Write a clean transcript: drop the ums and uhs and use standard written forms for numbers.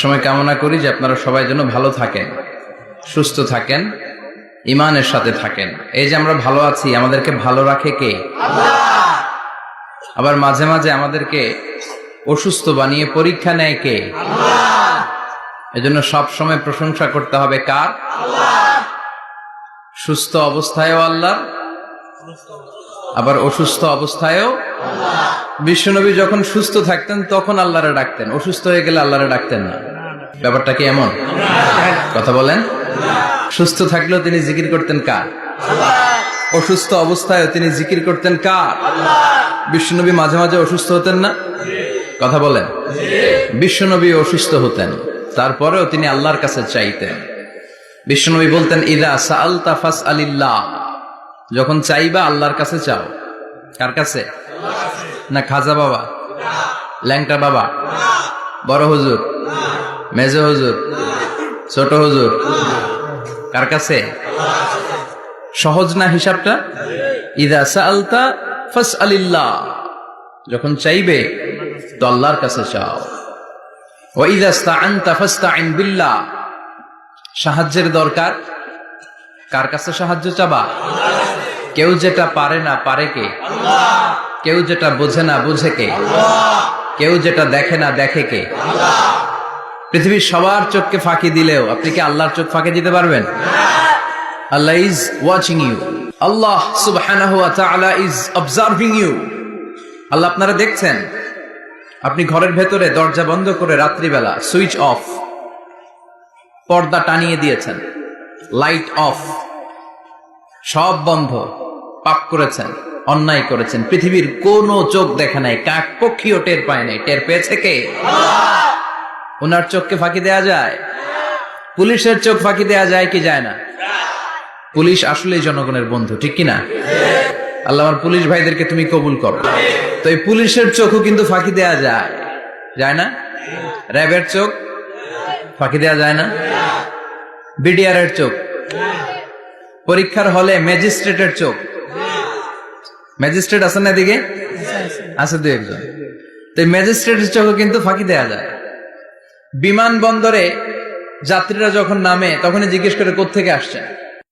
সময় কামনা করি যে আপনারা সবাই যেন ভালো থাকেন, সুস্থ থাকেন, ঈমানের সাথে থাকেন। এই যে আমরা ভালো আছি, আমাদেরকে ভালো রাখে কে? আল্লাহ। আবার মাঝে মাঝে আমাদেরকে অসুস্থ বানিয়ে পরীক্ষা নেয় কে? আল্লাহ। এজন্য সব সময় প্রশংসা করতে হবে কার? আল্লাহ। সুস্থ অবস্থায়ও আল্লাহ, আবার অসুস্থ অবস্থায়ও আল্লাহ। বিশ্বনবী যখন সুস্থ থাকতেন তখন আল্লাহরে ডাকতেন, অসুস্থ হয়ে গেলে আল্লাহরে ডাকতেন না। ব্যাপারটা কি এমন? কথা বলেন। সুস্থ থাকলেও তিনি জিকির করতেন কার? আল্লাহ। অসুস্থ অবস্থায়ও তিনি জিকির করতেন কার? আল্লাহ। বিশ্বনবী মাঝে মাঝে অসুস্থ হতেন না? কথা বলেন। বিশ্বনবী অসুস্থ হতেন, তারপরেও তিনি আল্লাহর কাছে চাইতেন। বিশ্বনবী বলতেন, ইদা সাআলতা ফাসআলিল্লাহ, যখন চাইবা আল্লাহর কাছে চাও। কার কাছে? না খাজা বাবা, ল্যাংটা বাবা, বড় হুজুর, মেজো হুজুর, ছোট হুজুর? কার কাছে? সহজ না হিসাবটা? ইদা সাআলতা ফাসআলিল্লাহ, যখন চাইবে তো আল্লাহর কাছে চাও। ওয়া ইদা ইসতাআনতা ফাসতাইন বিল্লাহ, সাহায্যের দরকার কার কাছে সাহায্য চাবা? কেউ যেটা পারে না পারে কে? আল্লাহ। কেউ যেটা বোঝে না বুঝে কে? আল্লাহ। কেউ যেটা দেখে না দেখে কে? আল্লাহ। পৃথিবীর সবার চোখকে ফাঁকি দিলেও আপনি কি আল্লাহর চোখ ফাঁকি দিতে পারবেন? আল্লাহ ইজ ওয়াচিং ইউ, আল্লাহ সুবহানাহু ওয়া তাআলা ইজ অবজার্ভিং ইউ। আল্লাহ আপনারা দেখছেন। আপনি ঘরের ভেতরে দরজা বন্ধ করে রাত্রিবেলা সুইচ অফ, পর্দা টানিয়ে দিয়েছেন, লাইট অফ, সব বন্ধ, পাপ করেছেন, অন্যায় করেছেন, পৃথিবীর কোন চোখ দেখে নাই, কাক পক্ষীও টের পায় নাই। টের পেয়েছে কে? ওনার চোখকে ফাঁকি দেয়া যায়? পুলিশের চোখ ফাঁকি দেয়া যায় কি যায় না? পুলিশ আসলেই জনগণের বন্ধু, ঠিক কিনা? আল্লাহ আমার পুলিশ ভাইদেরকে তুমি কবুল করো। তো এই পুলিশের চোখও কিন্তু ফাঁকি দেয়া যায়, যায় না? র্যাবের চোখ ফাঁকি দেয়া যায় না? বিডিআরের চোখ, পরীক্ষার হলে ম্যাজিস্ট্রেটের চোখ, ম্যাজিস্ট্রেট আছেন না এদিকে? আছে দু একজন। তো ম্যাজিস্ট্রেটের চোখও কিন্তু ফাঁকি দেয়া যায়। বিমানবন্দরে যাত্রীরা যখন নামে তখনই জিজ্ঞেস করে কোত্থেকে আসছেন,